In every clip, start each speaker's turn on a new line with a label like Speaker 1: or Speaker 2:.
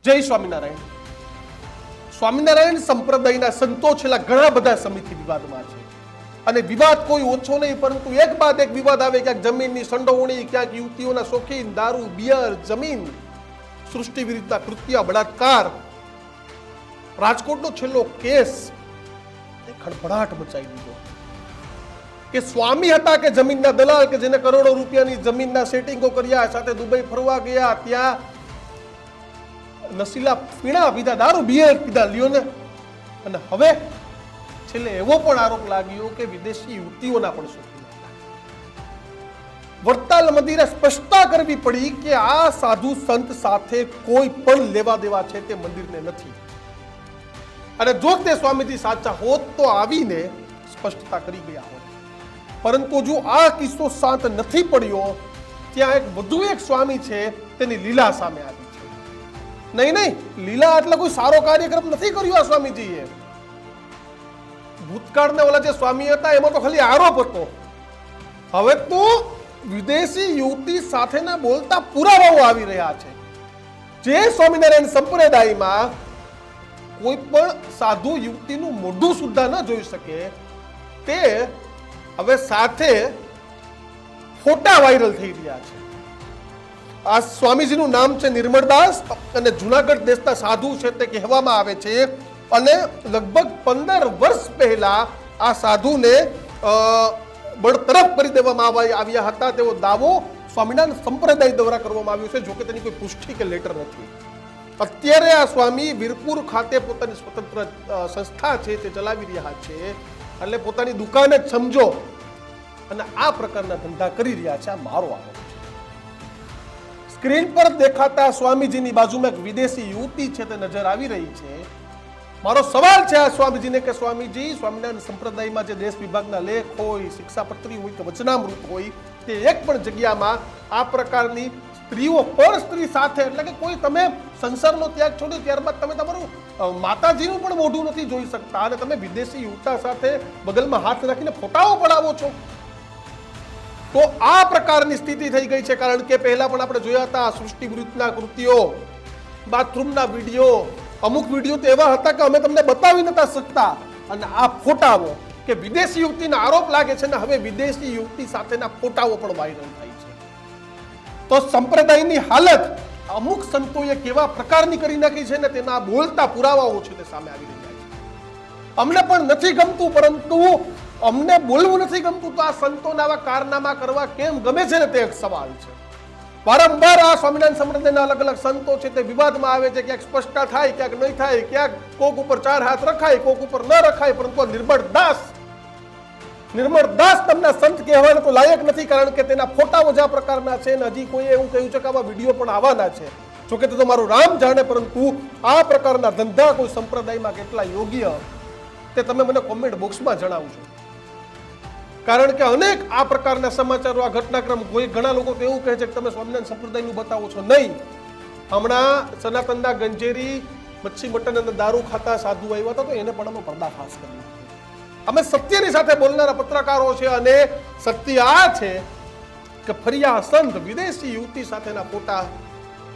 Speaker 1: જય સ્વામિનારાયણ. સ્વામિનારાયણ સંપ્રદાયના સંતો છેલ્લા ઘણા બધા સમયથી વિવાદમાં છે અને વિવાદ કોઈ ઓછો નહીં, પરંતુ એક બાદ એક વિવાદ આવે. ક્યાંક જમીનની સંડોવણી, ક્યાંક યુવતીઓના શોખીન, દારૂ, બિયર, જમીન, સૃષ્ટિ વિરુદ્ધના કૃત્ય, બળાત્કાર. રાજકોટનો છેલ્લો કેસ ખળભળાટ મચાવી દીધો કે સ્વામી હતા કે જમીનના દલાલ કે જેને કરોડો રૂપિયાની જમીનના સેટિંગો કર્યા, સાથે દુબઈ ફરવા ગયા, ત્યાં નશીલા પીણા પીધા, દારૂ બિયર પીધા, લ્યો ને. અને હવે છેલ્લે એવો પણ આરોપ લાગ્યો કે વિદેશી યુવતીઓના પણ શોખીન હતા. વડતાલ મંદિરે સ્પષ્ટતા કરવી પડી કે આ સાધુ સંત સાથે કોઈ પણ લેવા દેવા છે તે મંદિરને નથી. અને જો તે સ્વામીજી સાચા હોત તો આવીને સ્પષ્ટતા કરી ગયા હોત. પરંતુ જો આ કિસ્સો શાંત નથી પડ્યો, ત્યાં એક વધુ એક સ્વામી છે તેની લીલા સામે આવી છે. નહીં, લીલા એટલે કોઈ સારો કાર્યક્રમ નથી કર્યો આ સ્વામીજીએ. ભૂતકાળના ઓલા જે સ્વામી હતા એમાં તો ખાલી આરોપ હતો. હવે તો વિદેશી યુવતી સાથેના બોલતા પુરાવાઓ આવી રહ્યા છે. જે સ્વામિનારાયણ સંપ્રદાયમાં કોઈ પણ સાધુ યુવતીનું મોઢું સુદ્ધા ન જોઈ શકે, તે હવે સાથે ફોટા વાયરલ થઈ રહ્યા છે. આ સ્વામીજીનું નામ છે નિર્મળદાસ અને જુનાગઢ દેશના સાધુ છે તે કહેવામાં આવે છે. અને લગભગ 15 વર્ષ પહેલા આ સાધુને બળતરફ કરી દેવામાં આવ્યા હતા તેવો દાવો સ્વામિનારાયણ સંપ્રદાય દ્વારા કરવામાં આવ્યો છે. જોકે તેની કોઈ પુષ્ટિ કે લેટર નથી. અત્યારે આ સ્વામી વીરપુર ખાતે પોતાની સ્વતંત્ર સંસ્થા છે તે ચલાવી રહ્યા છે. એટલે પોતાની દુકાન જ સમજો અને આ પ્રકારના ધંધા કરી રહ્યા છે. આ મારો આરોપ છે. સ્ક્રીન પર દેખાતા સ્વામીજીની બાજુમાં એક વિદેશી યુવતી છે તે નજર આવી રહી છે. મારો સવાલ છે આ સ્વામીજીને કે સ્વામીજી, સ્વામિનારાયણ સંપ્રદાયમાં જે દેશ વિભાગના લેખ હોય, શિક્ષાપત્રી હોય કે વચનામૃત હોય, તે એક પણ જગ્યામાં આ પ્રકારની સ્ત્રીઓ પર સ્ત્રી સાથે, એટલે કે કોઈ તમે સંસારનો ત્યાગ છોડ્યો ત્યારબાદ તમે તમારું માતાજીનું પણ મોઢું નથી જોઈ શકતા અને તમે વિદેશી યુવતા સાથે બગલમાં હાથ રાખીને ફોટાઓ પડાવો છો. તો આ પ્રકારની સ્થિતિ થઈ ગઈ છે. કારણ કે પહેલા પણ આપણે જોયા હતા સૃષ્ટિ વિરુદ્ધના કૃત્યો, બાથરૂમના વિડીયો, અમુક વિડીયો તો એવા હતા કે અમે તમને બતાવી નતા શકતા. અને આ ફોટાઓ કે વિદેશી યુવતીના આરોપ લાગે છે ને હવે વિદેશી યુવતી સાથેના ફોટાઓ પણ વાયરલ થાય છે. તો સંપ્રદાયની હાલત અમુક સંતોએ કેવા પ્રકારની કરી નાખી છે ને તેના બોલતા પુરાવાઓ છે તે સામે આવી રહ્યા છે. અમને પણ નથી ગમતું, પરંતુ અમને બોલવું નથી ગમતું તો આ સંતોને આવા કારનામા કરવા કેમ ગમે છે ને તે એક સવાલ છે. વારંવાર આ સ્વામિનારાયણ સંપ્રદાયના અલગ અલગ સંતો છે તે વિવાદમાં આવે છે. ક્યાંક સ્પષ્ટતા થાય, ક્યાંક નહીં થાય, ક્યાંક કોક ઉપર 4 હાથ રખાય, કોક ઉપર ન રખાય. પરંતુ નિર્મળદાસ તમને સંત કહેવાને તો લાયક નથી, કારણ કે તેના ફોટાઓ જ આ પ્રકારના છે. અને હજી કોઈ એવું કહ્યું છે કે આવા વિડીયો પણ આવવાના છે. જોકે તે તો મારું રામ જાણે, પરંતુ આ પ્રકારના ધંધા કોઈ સંપ્રદાયમાં કેટલા યોગ્ય તે તમે મને કોમેન્ટ બોક્સમાં જણાવજો. કારણ કે અનેક આ પ્રકારના સમાચારો, આ ઘટનાક્રમ, કોઈ ઘણા લોકો તો એવું કહે છે કે તમે સ્વામિનારાયણ સંપ્રદાયનું બતાવો છો. નહીં, હમણાં સનાતનના ગંજેરી મચ્છી મટન અને દારૂ ખાતા સાધુ આવ્યા હતા તો એને પણ અમે પર્દાફાશ કર્યો. અમે સત્યની સાથે બોલનારા પત્રકારો છે અને સત્ય આ છે કે ફરિયા સંત વિદેશી યુવતી સાથેના ફોટા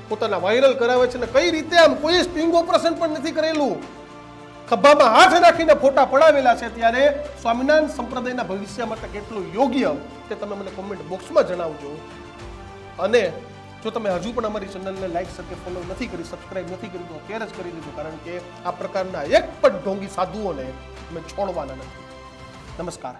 Speaker 1: પોતાના વાયરલ કરાવે છે. ને કઈ રીતે આમ કોઈ સ્ટિંગ ઓપરેશન પણ નથી કરેલું, ખભામાં હાથ નાખીને ફોટા પડાવેલા છે. ત્યારે સ્વામિનારાયણ સંપ્રદાયના ભવિષ્ય માટે કેટલું યોગ્ય તે તમે મને કોમેન્ટ બોક્સમાં જણાવજો. અને જો તમે હજુ પણ અમારી ચેનલને લાઈક, શેર કે ફોલો નથી કરી, સબસ્ક્રાઇબ નથી કરી તો અત્યારે જ કરી દીધું. કારણ કે આ પ્રકારના એક પણ ઢોંગી સાધુઓને અમે છોડવાના નથી. નમસ્કાર.